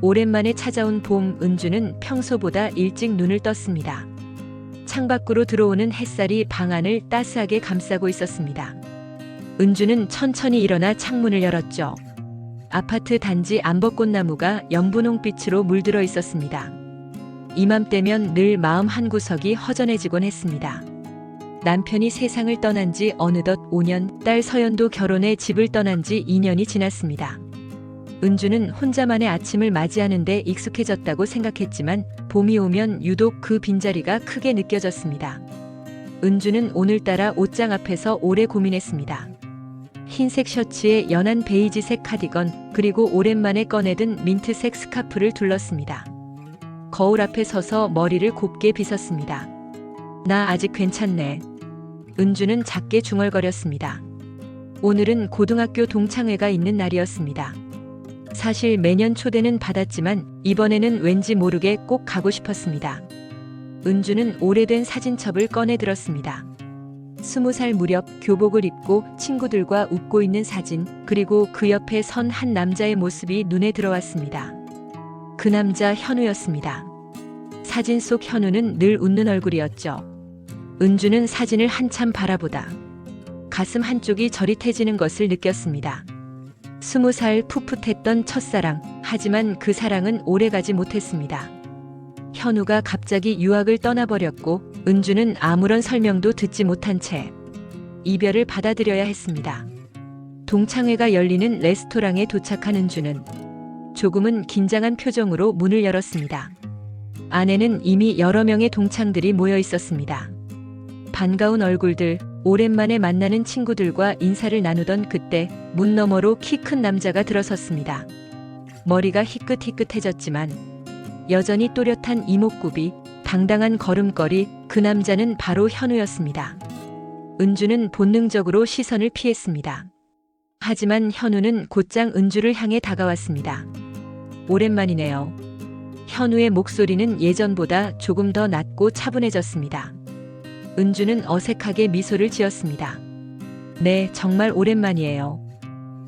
오랜만에 찾아온 봄, 은주는 평소보다 일찍 눈을 떴습니다. 창밖으로 들어오는 햇살이 방 안을 따스하게 감싸고 있었습니다. 은주는 천천히 일어나 창문을 열었죠. 아파트 단지 암벚꽃나무가 연분홍빛으로 물들어 있었습니다. 이맘때면 늘 마음 한구석이 허전해지곤 했습니다. 남편이 세상을 떠난 지 어느덧 5년, 딸 서연도 결혼해 집을 떠난 지 2년이 지났습니다. 은주는 혼자만의 아침을 맞이하는 데 익숙해졌다고 생각했지만 봄이 오면 유독 그 빈자리가 크게 느껴졌습니다. 은주는 오늘따라 옷장 앞에서 오래 고민했습니다. 흰색 셔츠에 연한 베이지색 카디건, 그리고 오랜만에 꺼내든 민트색 스카프를 둘렀습니다. 거울 앞에 서서 머리를 곱게 빗었습니다. 나 아직 괜찮네. 은주는 작게 중얼거렸습니다. 오늘은 고등학교 동창회가 있는 날이었습니다. 사실 매년 초대는 받았지만 이번에는 왠지 모르게 꼭 가고 싶었습니다. 은주는 오래된 사진첩을 꺼내 들었습니다. 20살 무렵 교복을 입고 친구들과 웃고 있는 사진, 그리고 그 옆에 선 한 남자의 모습이 눈에 들어왔습니다. 그 남자 현우였습니다. 사진 속 현우는 늘 웃는 얼굴이었죠. 은주는 사진을 한참 바라보다 가슴 한쪽이 저릿해지는 것을 느꼈습니다. 20살 풋풋했던 첫사랑, 하지만 그 사랑은 오래가지 못했습니다. 현우가 갑자기 유학을 떠나버렸고 은주는 아무런 설명도 듣지 못한 채 이별을 받아들여야 했습니다. 동창회가 열리는 레스토랑에 도착한 은주는 조금은 긴장한 표정으로 문을 열었습니다. 안에는 이미 여러 명의 동창들이 모여 있었습니다. 반가운 얼굴들, 오랜만에 만나는 친구들과 인사를 나누던 그때 문 너머로 키 큰 남자가 들어섰습니다. 머리가 희끗희끗해졌지만 여전히 또렷한 이목구비, 당당한 걸음걸이, 그 남자는 바로 현우였습니다. 은주는 본능적으로 시선을 피했습니다. 하지만 현우는 곧장 은주를 향해 다가왔습니다. 오랜만이네요. 현우의 목소리는 예전보다 조금 더 낮고 차분해졌습니다. 은주는 어색하게 미소를 지었습니다. 네, 정말 오랜만이에요.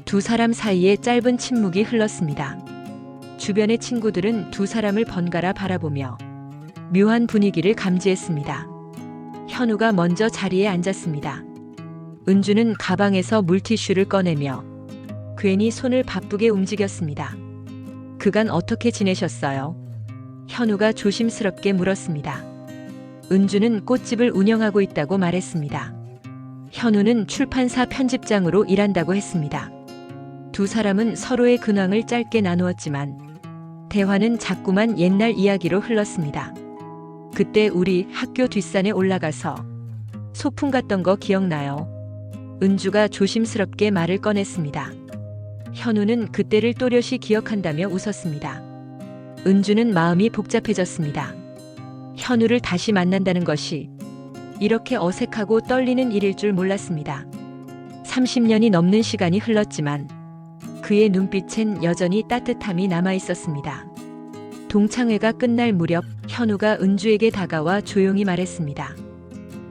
두 사람 사이에 짧은 침묵이 흘렀습니다. 주변의 친구들은 두 사람을 번갈아 바라보며 묘한 분위기를 감지했습니다. 현우가 먼저 자리에 앉았습니다. 은주는 가방에서 물티슈를 꺼내며 괜히 손을 바쁘게 움직였습니다. 그간 어떻게 지내셨어요? 현우가 조심스럽게 물었습니다. 은주는 꽃집을 운영하고 있다고 말했습니다. 현우는 출판사 편집장으로 일한다고 했습니다. 두 사람은 서로의 근황을 짧게 나누었지만 대화는 자꾸만 옛날 이야기로 흘렀습니다. 그때 우리 학교 뒷산에 올라가서 소풍 갔던 거 기억나요? 은주가 조심스럽게 말을 꺼냈습니다. 현우는 그때를 또렷이 기억한다며 웃었습니다. 은주는 마음이 복잡해졌습니다. 현우를 다시 만난다는 것이 이렇게 어색하고 떨리는 일일 줄 몰랐습니다. 30년이 넘는 시간이 흘렀지만 그의 눈빛엔 여전히 따뜻함이 남아 있었습니다. 동창회가 끝날 무렵 현우가 은주에게 다가와 조용히 말했습니다.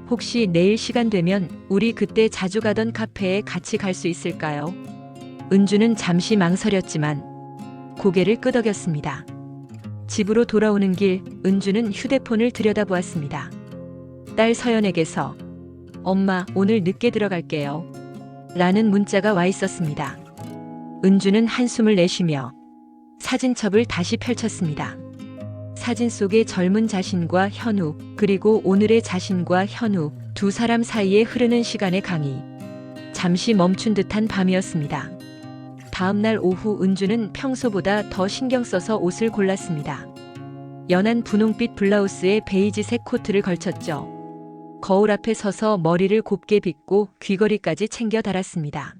혹시 내일 시간 되면 우리 그때 자주 가던 카페에 같이 갈 수 있을까요? 은주는 잠시 망설였지만 고개를 끄덕였습니다. 집으로 돌아오는 길, 은주는 휴대폰을 들여다보았습니다. 딸 서연에게서 엄마, 오늘 늦게 들어갈게요. 라는 문자가 와 있었습니다. 은주는 한숨을 내쉬며 사진첩을 다시 펼쳤습니다. 사진 속의 젊은 자신과 현우, 그리고 오늘의 자신과 현우, 두 사람 사이에 흐르는 시간의 강이 잠시 멈춘 듯한 밤이었습니다. 다음날 오후 은주는 평소보다 더 신경 써서 옷을 골랐습니다. 연한 분홍빛 블라우스에 베이지색 코트를 걸쳤죠. 거울 앞에 서서 머리를 곱게 빗고 귀걸이까지 챙겨 달았습니다.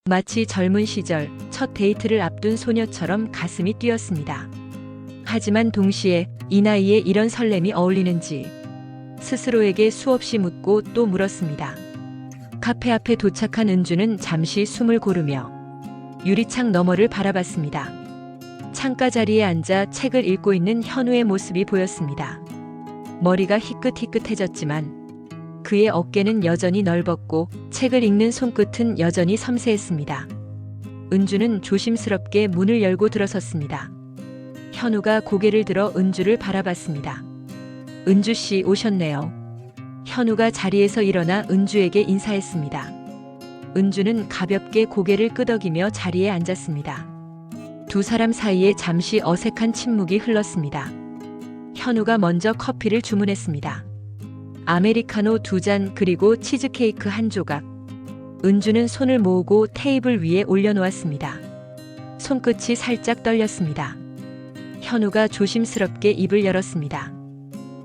마치 젊은 시절 첫 데이트를 앞둔 소녀처럼 가슴이 뛰었습니다. 하지만 동시에 이 나이에 이런 설렘이 어울리는지 스스로에게 수없이 묻고 또 물었습니다. 카페 앞에 도착한 은주는 잠시 숨을 고르며 유리창 너머를 바라봤습니다. 창가 자리에 앉아 책을 읽고 있는 현우의 모습이 보였습니다. 머리가 희끗희끗해졌지만 그의 어깨는 여전히 넓었고 책을 읽는 손끝은 여전히 섬세했습니다. 은주는 조심스럽게 문을 열고 들어섰습니다. 현우가 고개를 들어 은주를 바라봤습니다. 은주 씨 오셨네요. 현우가 자리에서 일어나 은주에게 인사했습니다. 은주는 가볍게 고개를 끄덕이며 자리에 앉았습니다. 두 사람 사이에 잠시 어색한 침묵이 흘렀습니다. 현우가 먼저 커피를 주문했습니다. 아메리카노 2잔 그리고 치즈케이크 1조각. 은주는 손을 모으고 테이블 위에 올려놓았습니다. 손끝이 살짝 떨렸습니다. 현우가 조심스럽게 입을 열었습니다.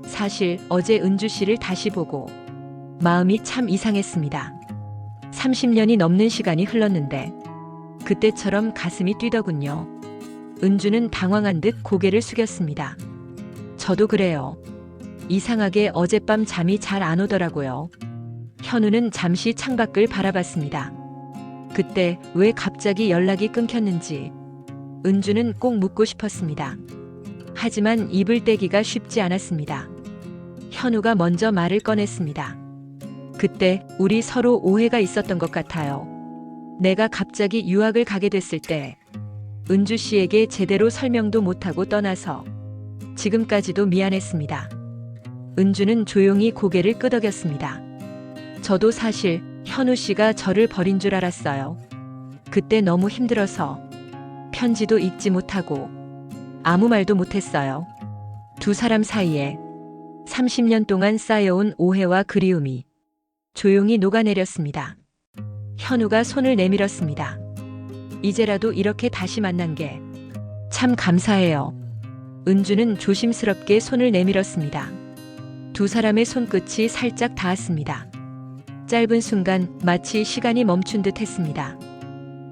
사실 어제 은주 씨를 다시 보고 마음이 참 이상했습니다. 30년이 넘는 시간이 흘렀는데 그때처럼 가슴이 뛰더군요. 은주는 당황한 듯 고개를 숙였습니다. 저도 그래요. 이상하게 어젯밤 잠이 잘 안 오더라고요. 현우는 잠시 창밖을 바라봤습니다. 그때 왜 갑자기 연락이 끊겼는지 은주는 꼭 묻고 싶었습니다. 하지만 입을 떼기가 쉽지 않았습니다. 현우가 먼저 말을 꺼냈습니다. 그때 우리 서로 오해가 있었던 것 같아요. 내가 갑자기 유학을 가게 됐을 때 은주 씨에게 제대로 설명도 못하고 떠나서 지금까지도 미안했습니다. 은주는 조용히 고개를 끄덕였습니다. 저도 사실 현우 씨가 저를 버린 줄 알았어요. 그때 너무 힘들어서 편지도 읽지 못하고 아무 말도 못했어요. 두 사람 사이에 30년 동안 쌓여온 오해와 그리움이 조용히 녹아내렸습니다. 현우가 손을 내밀었습니다. 이제라도 이렇게 다시 만난 게 참 감사해요. 은주는 조심스럽게 손을 내밀었습니다. 두 사람의 손끝이 살짝 닿았습니다. 짧은 순간 마치 시간이 멈춘 듯 했습니다.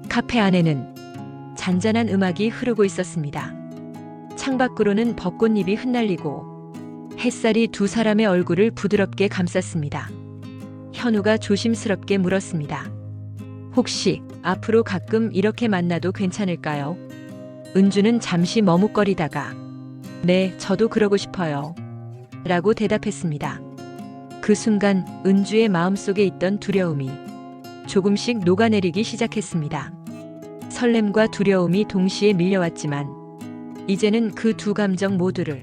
카페 안에는 잔잔한 음악이 흐르고 있었습니다. 창밖으로는 벚꽃잎이 흩날리고 햇살이 두 사람의 얼굴을 부드럽게 감쌌습니다. 현우가 조심스럽게 물었습니다. 혹시 앞으로 가끔 이렇게 만나도 괜찮을까요? 은주는 잠시 머뭇거리다가 네, 저도 그러고 싶어요. 라고 대답했습니다. 그 순간 은주의 마음속에 있던 두려움이 조금씩 녹아내리기 시작했습니다. 설렘과 두려움이 동시에 밀려왔지만 이제는 그 두 감정 모두를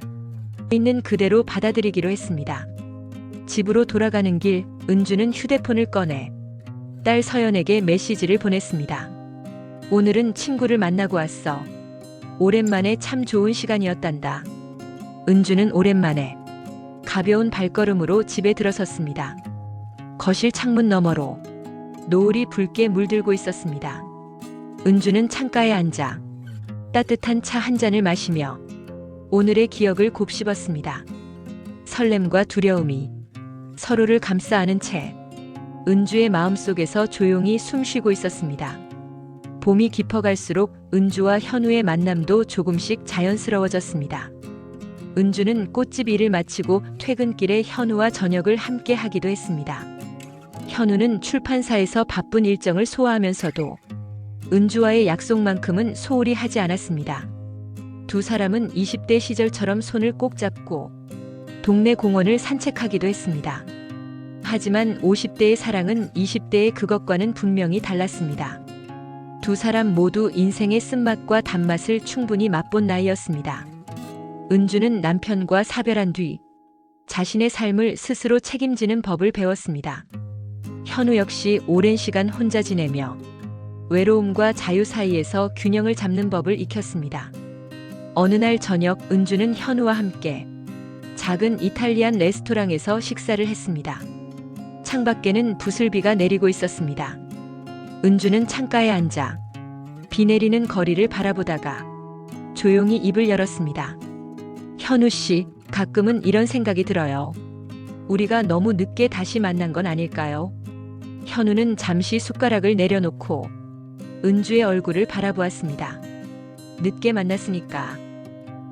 있는 그대로 받아들이기로 했습니다. 집으로 돌아가는 길 은주는 휴대폰을 꺼내 딸 서연에게 메시지를 보냈습니다. 오늘은 친구를 만나고 왔어. 오랜만에 참 좋은 시간이었단다. 은주는 오랜만에 가벼운 발걸음으로 집에 들어섰습니다. 거실 창문 너머로 노을이 붉게 물들고 있었습니다. 은주는 창가에 앉아 따뜻한 차 한 잔을 마시며 오늘의 기억을 곱씹었습니다. 설렘과 두려움이 서로를 감싸 안은 채 은주의 마음속에서 조용히 숨쉬고 있었습니다. 봄이 깊어갈수록 은주와 현우의 만남도 조금씩 자연스러워졌습니다. 은주는 꽃집 일을 마치고 퇴근길에 현우와 저녁을 함께 하기도 했습니다. 현우는 출판사에서 바쁜 일정을 소화하면서도 은주와의 약속만큼은 소홀히 하지 않았습니다. 두 사람은 20대 시절처럼 손을 꼭 잡고 동네 공원을 산책하기도 했습니다. 하지만 50대의 사랑은 20대의 그것과는 분명히 달랐습니다. 두 사람 모두 인생의 쓴맛과 단맛을 충분히 맛본 나이였습니다. 은주는 남편과 사별한 뒤 자신의 삶을 스스로 책임지는 법을 배웠습니다. 현우 역시 오랜 시간 혼자 지내며 외로움과 자유 사이에서 균형을 잡는 법을 익혔습니다. 어느 날 저녁 은주는 현우와 함께 작은 이탈리안 레스토랑에서 식사를 했습니다. 창밖에는 부슬비가 내리고 있었습니다. 은주는 창가에 앉아 비 내리는 거리를 바라보다가 조용히 입을 열었습니다. 현우 씨, 가끔은 이런 생각이 들어요. 우리가 너무 늦게 다시 만난 건 아닐까요? 현우는 잠시 숟가락을 내려놓고 은주의 얼굴을 바라보았습니다. 늦게 만났으니까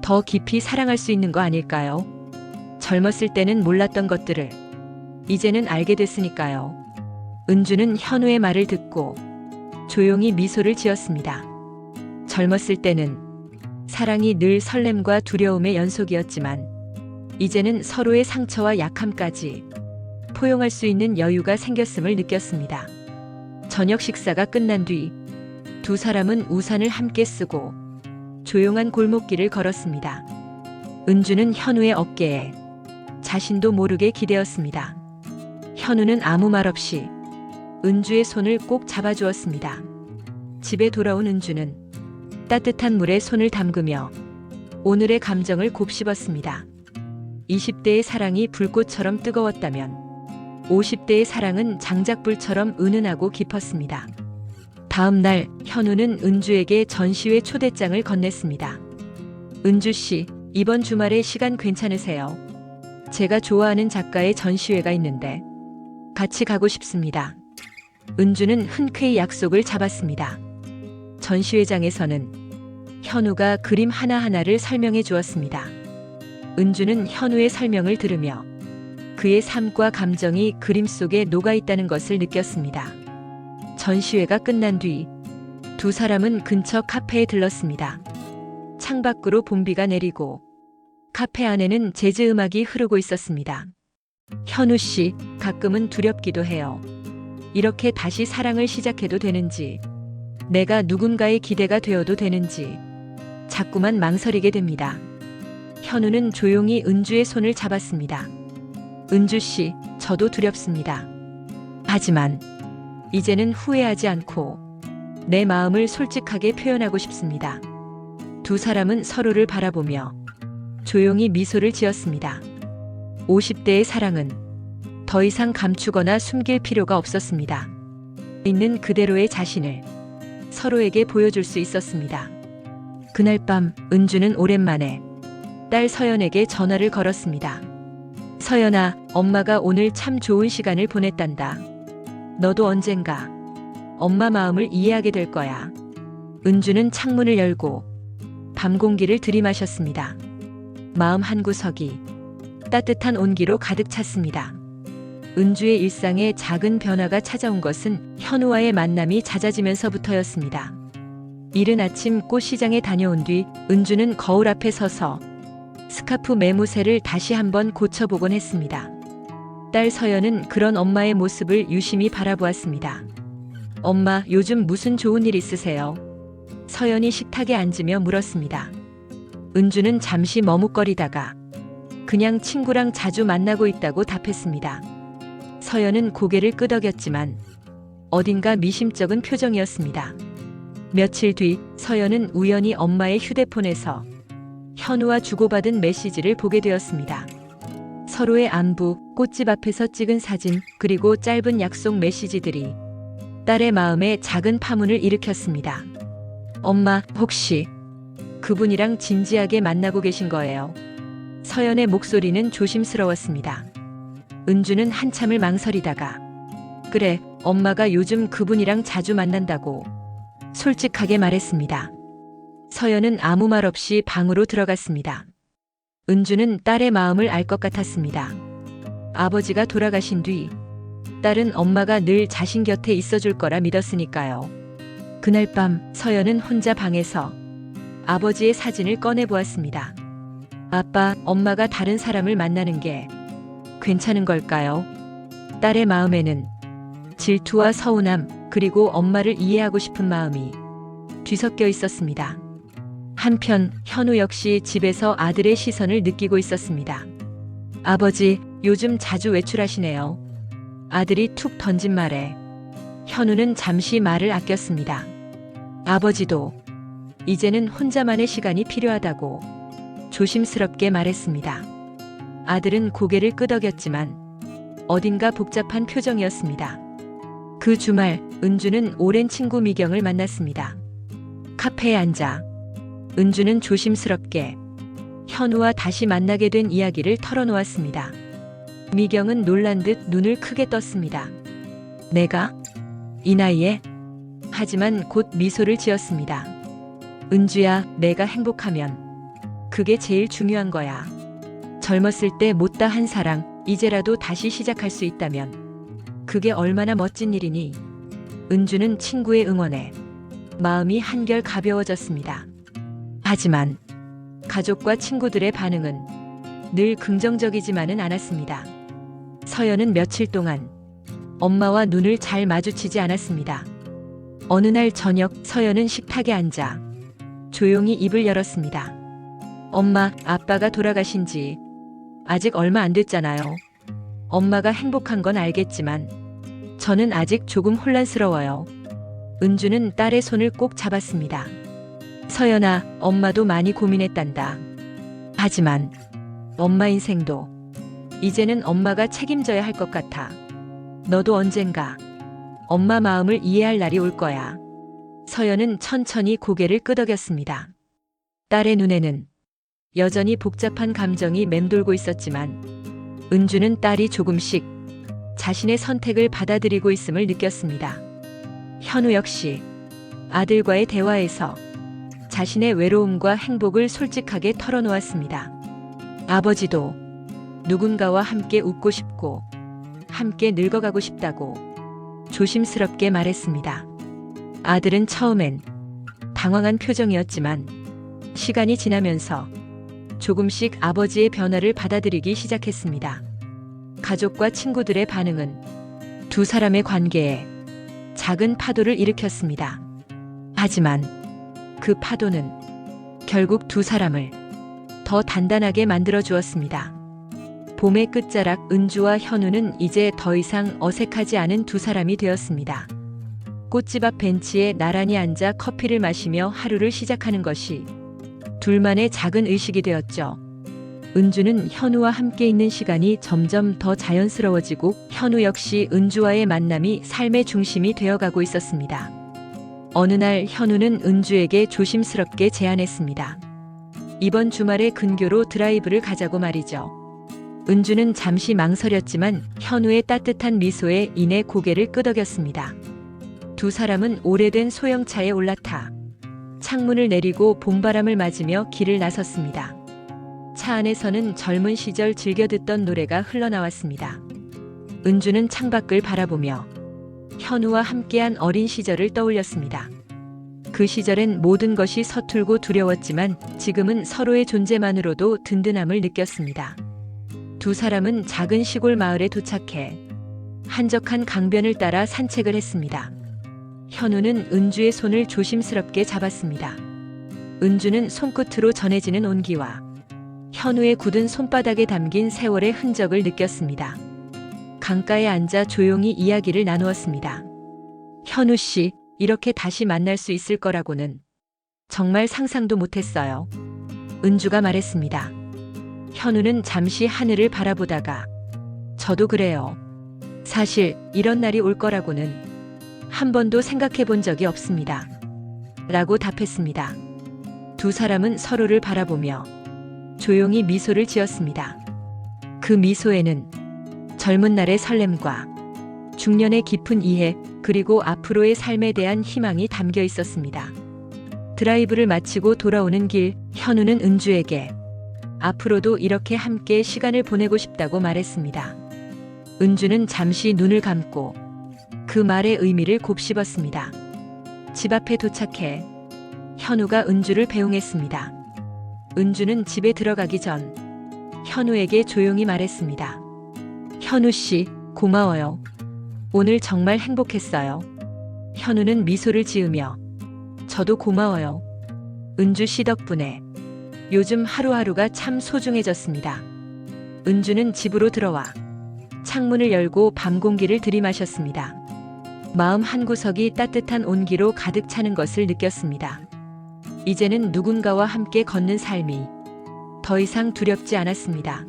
더 깊이 사랑할 수 있는 거 아닐까요? 젊었을 때는 몰랐던 것들을 이제는 알게 됐으니까요. 은주는 현우의 말을 듣고 조용히 미소를 지었습니다. 젊었을 때는 사랑이 늘 설렘과 두려움의 연속이었지만 이제는 서로의 상처와 약함까지 포용할 수 있는 여유가 생겼음을 느꼈습니다. 저녁 식사가 끝난 뒤 두 사람은 우산을 함께 쓰고 조용한 골목길을 걸었습니다. 은주는 현우의 어깨에 자신도 모르게 기대었습니다. 현우는 아무 말 없이 은주의 손을 꼭 잡아주었습니다. 집에 돌아온 은주는 따뜻한 물에 손을 담그며 오늘의 감정을 곱씹었습니다. 20대의 사랑이 불꽃처럼 뜨거웠다면 50대의 사랑은 장작불처럼 은은하고 깊었습니다. 다음 날 현우는 은주에게 전시회 초대장을 건넸습니다. 은주 씨, 이번 주말에 시간 괜찮으세요? 제가 좋아하는 작가의 전시회가 있는데 같이 가고 싶습니다. 은주는 흔쾌히 약속을 잡았습니다. 전시회장에서는 현우가 그림 하나하나를 설명해 주었습니다. 은주는 현우의 설명을 들으며 그의 삶과 감정이 그림 속에 녹아 있다는 것을 느꼈습니다. 전시회가 끝난 뒤 두 사람은 근처 카페에 들렀습니다. 창밖으로 봄비가 내리고 카페 안에는 재즈 음악이 흐르고 있었습니다. 현우 씨, 가끔은 두렵기도 해요. 이렇게 다시 사랑을 시작해도 되는지, 내가 누군가의 기대가 되어도 되는지 자꾸만 망설이게 됩니다. 현우는 조용히 은주의 손을 잡았습니다. 은주 씨, 저도 두렵습니다. 하지만 이제는 후회하지 않고 내 마음을 솔직하게 표현하고 싶습니다. 두 사람은 서로를 바라보며 조용히 미소를 지었습니다. 50대의 사랑은 더 이상 감추거나 숨길 필요가 없었습니다. 있는 그대로의 자신을 서로에게 보여줄 수 있었습니다. 그날 밤 은주는 오랜만에 딸 서연에게 전화를 걸었습니다. 서연아, 엄마가 오늘 참 좋은 시간을 보냈단다. 너도 언젠가 엄마 마음을 이해하게 될 거야. 은주는 창문을 열고 밤 공기를 들이마셨습니다. 마음 한구석이 따뜻한 온기로 가득 찼습니다. 은주의 일상에 작은 변화가 찾아온 것은 현우와의 만남이 잦아지면서부터였습니다. 이른 아침 꽃시장에 다녀온 뒤 은주는 거울 앞에 서서 스카프 매무새를 다시 한번 고쳐보곤 했습니다. 딸 서연은 그런 엄마의 모습을 유심히 바라보았습니다. 엄마, 요즘 무슨 좋은 일 있으세요? 서연이 식탁에 앉으며 물었습니다. 은주는 잠시 머뭇거리다가 그냥 친구랑 자주 만나고 있다고 답했습니다. 서연은 고개를 끄덕였지만 어딘가 미심쩍은 표정이었습니다. 며칠 뒤 서연은 우연히 엄마의 휴대폰에서 현우와 주고받은 메시지를 보게 되었습니다. 서로의 안부, 꽃집 앞에서 찍은 사진, 그리고 짧은 약속 메시지들이 딸의 마음에 작은 파문을 일으켰습니다. 엄마, 혹시 그분이랑 진지하게 만나고 계신 거예요? 서연의 목소리는 조심스러웠습니다. 은주는 한참을 망설이다가 그래, 엄마가 요즘 그분이랑 자주 만난다고 솔직하게 말했습니다. 서연은 아무 말 없이 방으로 들어갔습니다. 은주는 딸의 마음을 알 것 같았습니다. 아버지가 돌아가신 뒤 딸은 엄마가 늘 자신 곁에 있어줄 거라 믿었으니까요. 그날 밤 서연은 혼자 방에서 아버지의 사진을 꺼내보았습니다. 아빠, 엄마가 다른 사람을 만나는 게 괜찮은 걸까요? 딸의 마음에는 질투와 서운함, 그리고 엄마를 이해하고 싶은 마음이 뒤섞여 있었습니다. 한편 현우 역시 집에서 아들의 시선을 느끼고 있었습니다. 아버지, 요즘 자주 외출하시네요. 아들이 툭 던진 말에 현우는 잠시 말을 아꼈습니다. 아버지도 이제는 혼자만의 시간이 필요하다고 조심스럽게 말했습니다. 아들은 고개를 끄덕였지만 어딘가 복잡한 표정이었습니다. 그 주말 은주는 오랜 친구 미경을 만났습니다. 카페에 앉아 은주는 조심스럽게 현우와 다시 만나게 된 이야기를 털어놓았습니다. 미경은 놀란 듯 눈을 크게 떴습니다. 내가? 이 나이에? 하지만 곧 미소를 지었습니다. 은주야, 내가 행복하면 그게 제일 중요한 거야. 젊었을 때 못다 한 사랑, 이제라도 다시 시작할 수 있다면 그게 얼마나 멋진 일이니? 은주는 친구의 응원에 마음이 한결 가벼워졌습니다. 하지만 가족과 친구들의 반응은 늘 긍정적이지만은 않았습니다. 서연은 며칠 동안 엄마와 눈을 잘 마주치지 않았습니다. 어느 날 저녁 서연은 식탁에 앉아 조용히 입을 열었습니다. 엄마, 아빠가 돌아가신 지 아직 얼마 안 됐잖아요. 엄마가 행복한 건 알겠지만 저는 아직 조금 혼란스러워요. 은주는 딸의 손을 꼭 잡았습니다. 서연아, 엄마도 많이 고민했단다. 하지만 엄마 인생도 이제는 엄마가 책임져야 할 것 같아. 너도 언젠가 엄마 마음을 이해할 날이 올 거야. 서연은 천천히 고개를 끄덕였습니다. 딸의 눈에는 여전히 복잡한 감정이 맴돌고 있었지만 은주는 딸이 조금씩 자신의 선택을 받아들이고 있음을 느꼈습니다. 현우 역시 아들과의 대화에서 자신의 외로움과 행복을 솔직하게 털어놓았습니다. 아버지도 누군가와 함께 웃고 싶고 함께 늙어가고 싶다고 조심스럽게 말했습니다. 아들은 처음엔 당황한 표정이었지만 시간이 지나면서 조금씩 아버지의 변화를 받아들이기 시작했습니다. 가족과 친구들의 반응은 두 사람의 관계에 작은 파도를 일으켰습니다. 하지만 그 파도는 결국 두 사람을 더 단단하게 만들어 주었습니다. 봄의 끝자락 은주와 현우는 이제 더 이상 어색하지 않은 두 사람이 되었습니다. 꽃집 앞 벤치에 나란히 앉아 커피를 마시며 하루를 시작하는 것이 둘만의 작은 의식이 되었죠. 은주는 현우와 함께 있는 시간이 점점 더 자연스러워지고 현우 역시 은주와의 만남이 삶의 중심이 되어가고 있었습니다. 어느 날 현우는 은주에게 조심스럽게 제안했습니다. 이번 주말에 근교로 드라이브를 가자고 말이죠. 은주는 잠시 망설였지만 현우의 따뜻한 미소에 인해 고개를 끄덕였습니다. 두 사람은 오래된 소형차에 올라타 창문을 내리고 봄바람을 맞으며 길을 나섰습니다. 차 안에서는 젊은 시절 즐겨 듣던 노래가 흘러나왔습니다. 은주는 창밖을 바라보며 현우와 함께한 어린 시절을 떠올렸습니다. 그 시절엔 모든 것이 서툴고 두려웠지만 지금은 서로의 존재만으로도 든든함을 느꼈습니다. 두 사람은 작은 시골 마을에 도착해 한적한 강변을 따라 산책을 했습니다. 현우는 은주의 손을 조심스럽게 잡았습니다. 은주는 손끝으로 전해지는 온기와 현우의 굳은 손바닥에 담긴 세월의 흔적을 느꼈습니다. 강가에 앉아 조용히 이야기를 나누었습니다. 현우 씨, 이렇게 다시 만날 수 있을 거라고는 정말 상상도 못했어요. 은주가 말했습니다. 현우는 잠시 하늘을 바라보다가 저도 그래요. 사실 이런 날이 올 거라고는 한 번도 생각해 본 적이 없습니다. 라고 답했습니다. 두 사람은 서로를 바라보며 조용히 미소를 지었습니다. 그 미소에는 젊은 날의 설렘과 중년의 깊은 이해 그리고 앞으로의 삶에 대한 희망이 담겨 있었습니다. 드라이브를 마치고 돌아오는 길 현우는 은주에게 앞으로도 이렇게 함께 시간을 보내고 싶다고 말했습니다. 은주는 잠시 눈을 감고 그 말의 의미를 곱씹었습니다. 집 앞에 도착해 현우가 은주를 배웅했습니다. 은주는 집에 들어가기 전 현우에게 조용히 말했습니다. 현우 씨, 고마워요. 오늘 정말 행복했어요. 현우는 미소를 지으며 저도 고마워요. 은주 씨 덕분에 요즘 하루하루가 참 소중해졌습니다. 은주는 집으로 들어와 창문을 열고 밤 공기를 들이마셨습니다. 마음 한구석이 따뜻한 온기로 가득 차는 것을 느꼈습니다. 이제는 누군가와 함께 걷는 삶이 더 이상 두렵지 않았습니다.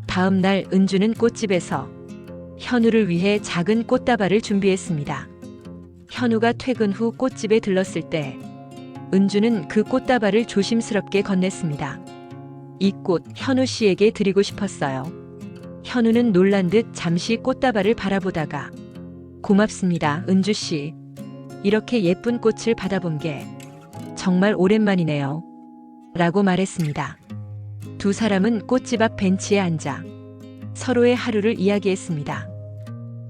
다음 날 은주는 꽃집에서 현우를 위해 작은 꽃다발을 준비했습니다. 현우가 퇴근 후 꽃집에 들렀을 때 은주는 그 꽃다발을 조심스럽게 건넸습니다. 이 꽃 현우 씨에게 드리고 싶었어요. 현우는 놀란 듯 잠시 꽃다발을 바라보다가 고맙습니다, 은주 씨. 이렇게 예쁜 꽃을 받아본 게 정말 오랜만이네요. 라고 말했습니다. 두 사람은 꽃집 앞 벤치에 앉아 서로의 하루를 이야기했습니다.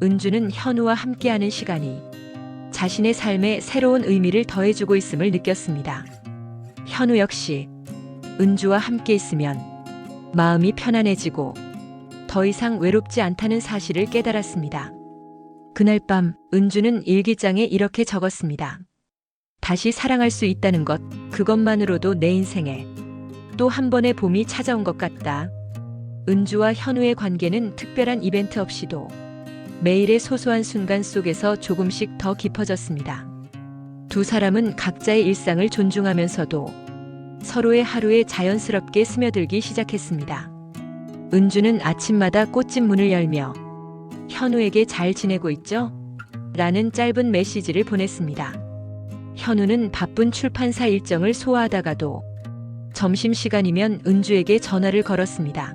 은주는 현우와 함께하는 시간이 자신의 삶에 새로운 의미를 더해주고 있음을 느꼈습니다. 현우 역시 은주와 함께 있으면 마음이 편안해지고 더 이상 외롭지 않다는 사실을 깨달았습니다. 그날 밤 은주는 일기장에 이렇게 적었습니다. 다시 사랑할 수 있다는 것, 그것만으로도 내 인생에 또 한 번의 봄이 찾아온 것 같다. 은주와 현우의 관계는 특별한 이벤트 없이도 매일의 소소한 순간 속에서 조금씩 더 깊어졌습니다. 두 사람은 각자의 일상을 존중하면서도 서로의 하루에 자연스럽게 스며들기 시작했습니다. 은주는 아침마다 꽃집 문을 열며 현우에게 잘 지내고 있죠? 라는 짧은 메시지를 보냈습니다. 현우는 바쁜 출판사 일정을 소화하다가도 점심시간이면 은주에게 전화를 걸었습니다.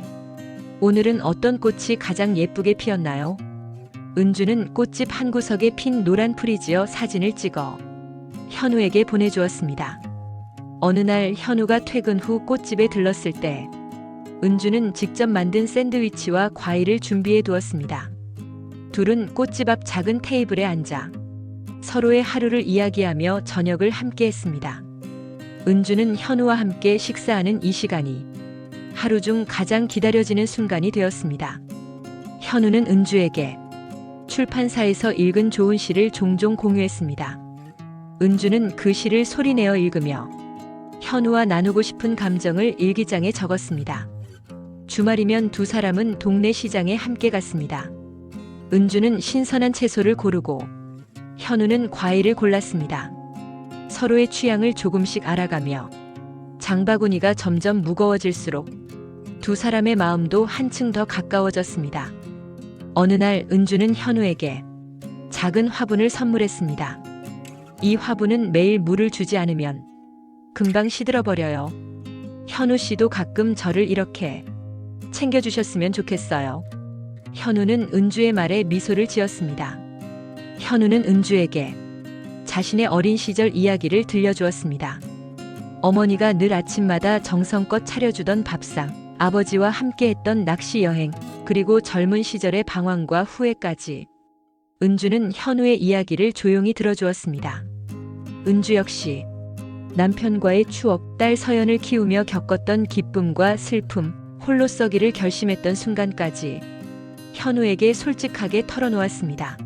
오늘은 어떤 꽃이 가장 예쁘게 피었나요? 은주는 꽃집 한 구석에 핀 노란 풀이 지어 사진을 찍어 현우에게 보내주었습니다. 어느 날 현우가 퇴근 후 꽃집에 들렀을 때 은주는 직접 만든 샌드위치와 과일을 준비해 두었습니다. 둘은 꽃집 앞 작은 테이블에 앉아 서로의 하루를 이야기하며 저녁을 함께 했습니다. 은주는 현우와 함께 식사하는 이 시간이 하루 중 가장 기다려지는 순간이 되었습니다. 현우는 은주에게 출판사에서 읽은 좋은 시를 종종 공유했습니다. 은주는 그 시를 소리내어 읽으며 현우와 나누고 싶은 감정을 일기장에 적었습니다. 주말이면 두 사람은 동네 시장에 함께 갔습니다. 은주는 신선한 채소를 고르고 현우는 과일을 골랐습니다. 서로의 취향을 조금씩 알아가며 장바구니가 점점 무거워질수록 두 사람의 마음도 한층 더 가까워졌습니다. 어느 날 은주는 현우에게 작은 화분을 선물했습니다. 이 화분은 매일 물을 주지 않으면 금방 시들어버려요. 현우 씨도 가끔 저를 이렇게 챙겨주셨으면 좋겠어요. 현우는 은주의 말에 미소를 지었습니다. 현우는 은주에게 자신의 어린 시절 이야기를 들려주었습니다. 어머니가 늘 아침마다 정성껏 차려주던 밥상, 아버지와 함께했던 낚시 여행, 그리고 젊은 시절의 방황과 후회까지. 은주는 현우의 이야기를 조용히 들어주었습니다. 은주 역시 남편과의 추억, 딸 서연을 키우며 겪었던 기쁨과 슬픔, 홀로 서기를 결심했던 순간까지 현우에게 솔직하게 털어놓았습니다.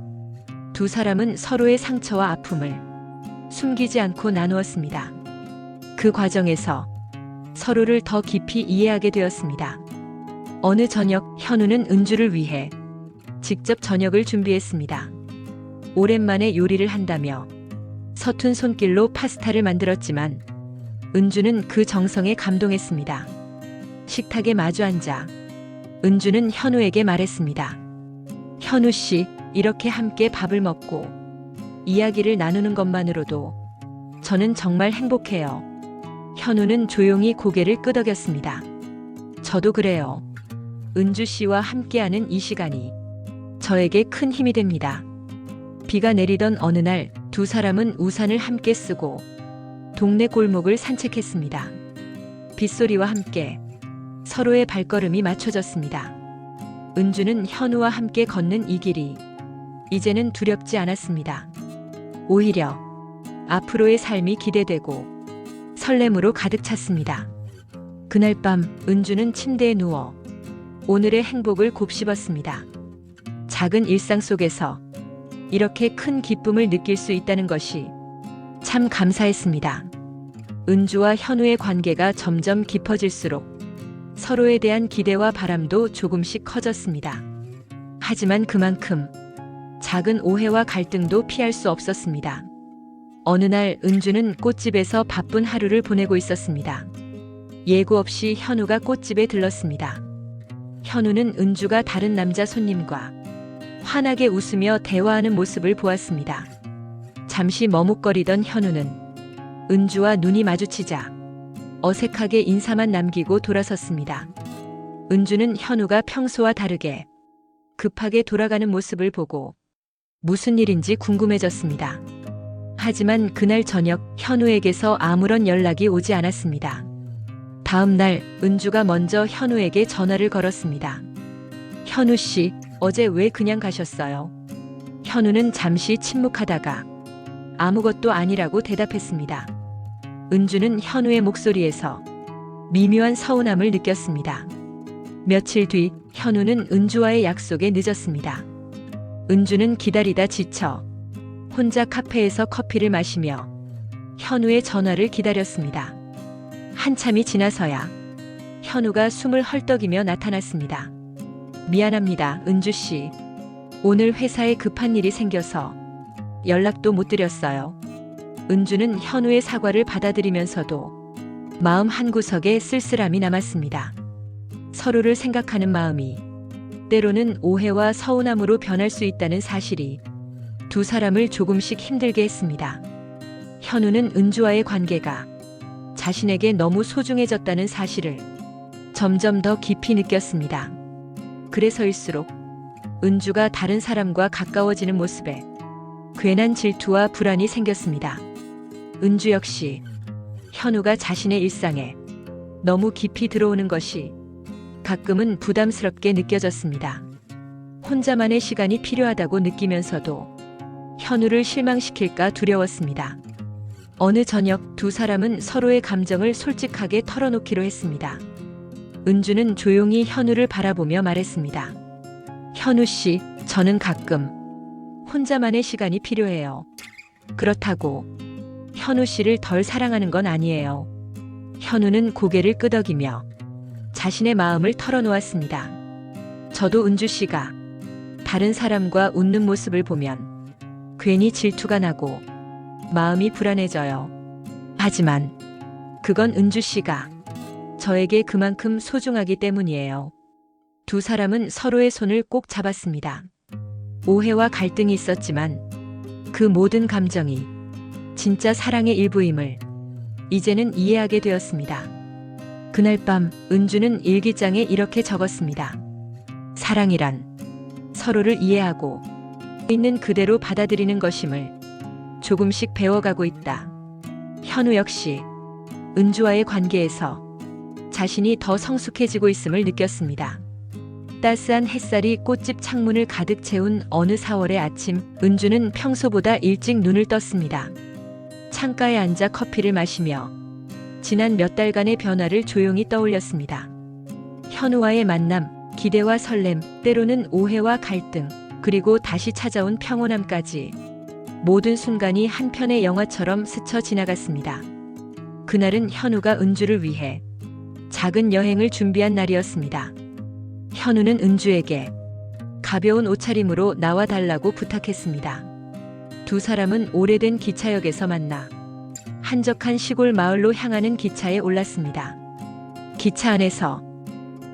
두 사람은 서로의 상처와 아픔을 숨기지 않고 나누었습니다. 그 과정에서 서로를 더 깊이 이해하게 되었습니다. 어느 저녁 현우는 은주를 위해 직접 저녁을 준비했습니다. 오랜만에 요리를 한다며 서툰 손길로 파스타를 만들었지만 은주는 그 정성에 감동했습니다. 식탁에 마주 앉아 은주는 현우에게 말했습니다. 현우 씨, 이렇게 함께 밥을 먹고 이야기를 나누는 것만으로도 저는 정말 행복해요. 현우는 조용히 고개를 끄덕였습니다. 저도 그래요. 은주 씨와 함께하는 이 시간이 저에게 큰 힘이 됩니다. 비가 내리던 어느 날 두 사람은 우산을 함께 쓰고 동네 골목을 산책했습니다. 빗소리와 함께 서로의 발걸음이 맞춰졌습니다. 은주는 현우와 함께 걷는 이 길이 이제는 두렵지 않았습니다. 오히려 앞으로의 삶이 기대되고 설렘으로 가득 찼습니다. 그날 밤 은주는 침대에 누워 오늘의 행복을 곱씹었습니다. 작은 일상 속에서 이렇게 큰 기쁨을 느낄 수 있다는 것이 참 감사했습니다. 은주와 현우의 관계가 점점 깊어질수록 서로에 대한 기대와 바람도 조금씩 커졌습니다. 하지만 그만큼 작은 오해와 갈등도 피할 수 없었습니다. 어느 날 은주는 꽃집에서 바쁜 하루를 보내고 있었습니다. 예고 없이 현우가 꽃집에 들렀습니다. 현우는 은주가 다른 남자 손님과 환하게 웃으며 대화하는 모습을 보았습니다. 잠시 머뭇거리던 현우는 은주와 눈이 마주치자 어색하게 인사만 남기고 돌아섰습니다. 은주는 현우가 평소와 다르게 급하게 돌아가는 모습을 보고 무슨 일인지 궁금해졌습니다. 하지만 그날 저녁 현우에게서 아무런 연락이 오지 않았습니다. 다음 날 은주가 먼저 현우에게 전화를 걸었습니다. 현우 씨, 어제 왜 그냥 가셨어요? 현우는 잠시 침묵하다가 아무것도 아니라고 대답했습니다. 은주는 현우의 목소리에서 미묘한 서운함을 느꼈습니다. 며칠 뒤 현우는 은주와의 약속에 늦었습니다. 은주는 기다리다 지쳐 혼자 카페에서 커피를 마시며 현우의 전화를 기다렸습니다. 한참이 지나서야 현우가 숨을 헐떡이며 나타났습니다. 미안합니다, 은주 씨. 오늘 회사에 급한 일이 생겨서 연락도 못 드렸어요. 은주는 현우의 사과를 받아들이면서도 마음 한구석에 쓸쓸함이 남았습니다. 서로를 생각하는 마음이 때로는 오해와 서운함으로 변할 수 있다는 사실이 두 사람을 조금씩 힘들게 했습니다. 현우는 은주와의 관계가 자신에게 너무 소중해졌다는 사실을 점점 더 깊이 느꼈습니다. 그래서일수록 은주가 다른 사람과 가까워지는 모습에 괜한 질투와 불안이 생겼습니다. 은주 역시 현우가 자신의 일상에 너무 깊이 들어오는 것이 가끔은 부담스럽게 느껴졌습니다. 혼자만의 시간이 필요하다고 느끼면서도 현우를 실망시킬까 두려웠습니다. 어느 저녁 두 사람은 서로의 감정을 솔직하게 털어놓기로 했습니다. 은주는 조용히 현우를 바라보며 말했습니다. 현우 씨, 저는 가끔 혼자만의 시간이 필요해요. 그렇다고 현우 씨를 덜 사랑하는 건 아니에요. 현우는 고개를 끄덕이며 자신의 마음을 털어놓았습니다. 저도 은주 씨가 다른 사람과 웃는 모습을 보면 괜히 질투가 나고 마음이 불안해져요. 하지만 그건 은주 씨가 저에게 그만큼 소중하기 때문이에요. 두 사람은 서로의 손을 꼭 잡았습니다. 오해와 갈등이 있었지만 그 모든 감정이 진짜 사랑의 일부임을 이제는 이해하게 되었습니다. 그날 밤 은주는 일기장에 이렇게 적었습니다. 사랑이란 서로를 이해하고 있는 그대로 받아들이는 것임을 조금씩 배워가고 있다. 현우 역시 은주와의 관계에서 자신이 더 성숙해지고 있음을 느꼈습니다. 따스한 햇살이 꽃집 창문을 가득 채운 어느 4월의 아침, 은주는 평소보다 일찍 눈을 떴습니다. 창가에 앉아 커피를 마시며 지난 몇 달간의 변화를 조용히 떠올렸습니다. 현우와의 만남, 기대와 설렘, 때로는 오해와 갈등, 그리고 다시 찾아온 평온함까지 모든 순간이 한 편의 영화처럼 스쳐 지나갔습니다. 그날은 현우가 은주를 위해 작은 여행을 준비한 날이었습니다. 현우는 은주에게 가벼운 옷차림으로 나와 달라고 부탁했습니다. 두 사람은 오래된 기차역에서 만나 한적한 시골 마을로 향하는 기차에 올랐습니다. 기차 안에서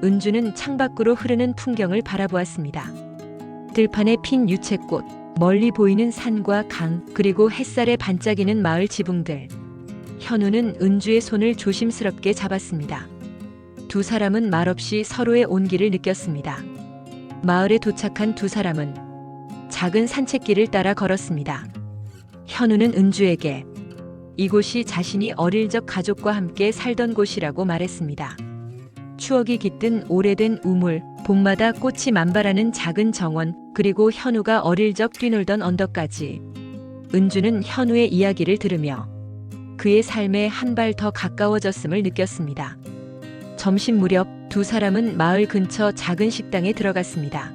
은주는 창밖으로 흐르는 풍경을 바라보았습니다. 들판에 핀 유채꽃, 멀리 보이는 산과 강, 그리고 햇살에 반짝이는 마을 지붕들. 현우는 은주의 손을 조심스럽게 잡았습니다. 두 사람은 말없이 서로의 온기를 느꼈습니다. 마을에 도착한 두 사람은 작은 산책길을 따라 걸었습니다. 현우는 은주에게 이곳이 자신이 어릴 적 가족과 함께 살던 곳이라고 말했습니다. 추억이 깃든 오래된 우물, 봄마다 꽃이 만발하는 작은 정원, 그리고 현우가 어릴 적 뛰놀던 언덕까지. 은주는 현우의 이야기를 들으며 그의 삶에 한 발 더 가까워졌음을 느꼈습니다. 점심 무렵 두 사람은 마을 근처 작은 식당에 들어갔습니다.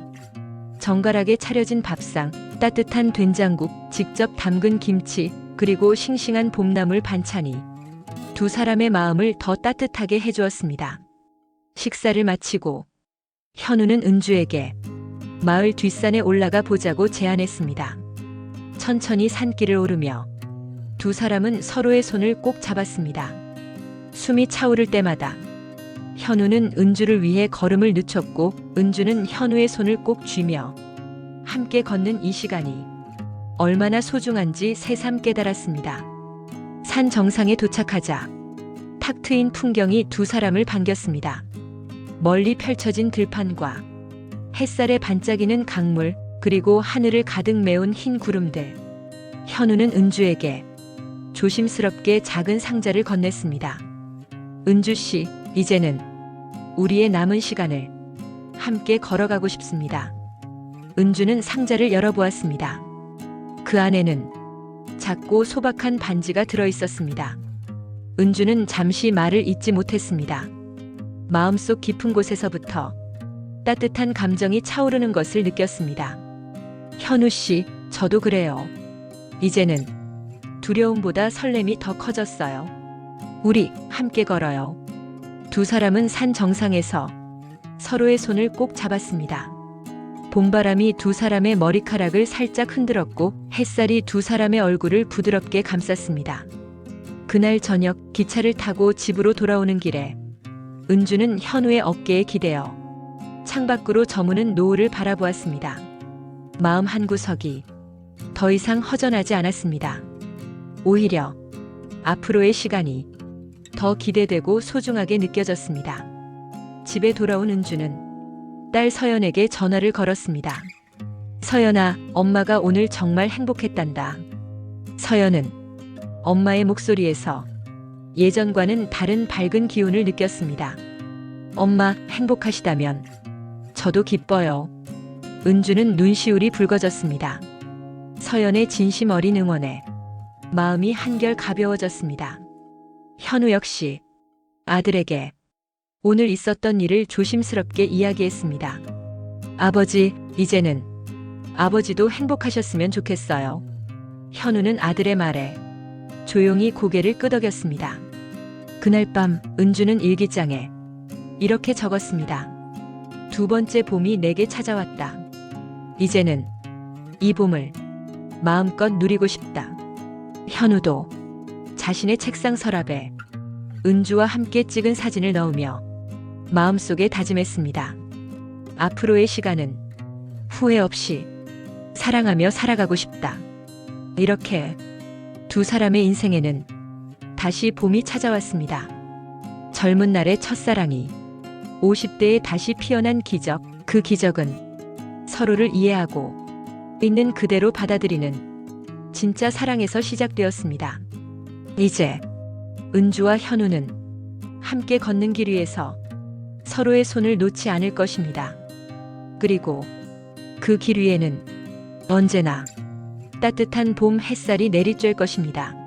정갈하게 차려진 밥상, 따뜻한 된장국, 직접 담근 김치, 그리고 싱싱한 봄나물 반찬이 두 사람의 마음을 더 따뜻하게 해주었습니다. 식사를 마치고 현우는 은주에게 마을 뒷산에 올라가 보자고 제안했습니다. 천천히 산길을 오르며 두 사람은 서로의 손을 꼭 잡았습니다. 숨이 차오를 때마다 현우는 은주를 위해 걸음을 늦췄고 은주는 현우의 손을 꼭 쥐며 함께 걷는 이 시간이 얼마나 소중한지 새삼 깨달았습니다. 산 정상에 도착하자 탁 트인 풍경이 두 사람을 반겼습니다. 멀리 펼쳐진 들판과 햇살에 반짝이는 강물, 그리고 하늘을 가득 메운 흰 구름들. 현우는 은주에게 조심스럽게 작은 상자를 건넸습니다. 은주 씨, 이제는 우리의 남은 시간을 함께 걸어가고 싶습니다. 은주는 상자를 열어보았습니다. 그 안에는 작고 소박한 반지가 들어있었습니다. 은주는 잠시 말을 잇지 못했습니다. 마음속 깊은 곳에서부터 따뜻한 감정이 차오르는 것을 느꼈습니다. 현우 씨, 저도 그래요. 이제는 두려움보다 설렘이 더 커졌어요. 우리 함께 걸어요. 두 사람은 산 정상에서 서로의 손을 꼭 잡았습니다. 봄바람이 두 사람의 머리카락을 살짝 흔들었고 햇살이 두 사람의 얼굴을 부드럽게 감쌌습니다. 그날 저녁 기차를 타고 집으로 돌아오는 길에 은주는 현우의 어깨에 기대어 창밖으로 저무는 노을을 바라보았습니다. 마음 한구석이 더 이상 허전하지 않았습니다. 오히려 앞으로의 시간이 더 기대되고 소중하게 느껴졌습니다. 집에 돌아온 은주는 딸 서연에게 전화를 걸었습니다. 서연아, 엄마가 오늘 정말 행복했단다. 서연은 엄마의 목소리에서 예전과는 다른 밝은 기운을 느꼈습니다. 엄마, 행복하시다면 저도 기뻐요. 은주는 눈시울이 붉어졌습니다. 서연의 진심 어린 응원에 마음이 한결 가벼워졌습니다. 현우 역시 아들에게 오늘 있었던 일을 조심스럽게 이야기했습니다. 아버지, 이제는 아버지도 행복하셨으면 좋겠어요. 현우는 아들의 말에 조용히 고개를 끄덕였습니다. 그날 밤 은주는 일기장에 이렇게 적었습니다. 두 번째 봄이 내게 찾아왔다. 이제는 이 봄을 마음껏 누리고 싶다. 현우도 자신의 책상 서랍에 은주와 함께 찍은 사진을 넣으며 마음속에 다짐했습니다. 앞으로의 시간은 후회 없이 사랑하며 살아가고 싶다. 이렇게 두 사람의 인생에는 다시 봄이 찾아왔습니다. 젊은 날의 첫사랑이 50대에 다시 피어난 기적, 그 기적은 서로를 이해하고 있는 그대로 받아들이는 진짜 사랑에서 시작되었습니다. 이제 은주와 현우는 함께 걷는 길 위에서 서로의 손을 놓지 않을 것입니다. 그리고 그 길 위에는 언제나 따뜻한 봄 햇살이 내리쬐을 것입니다.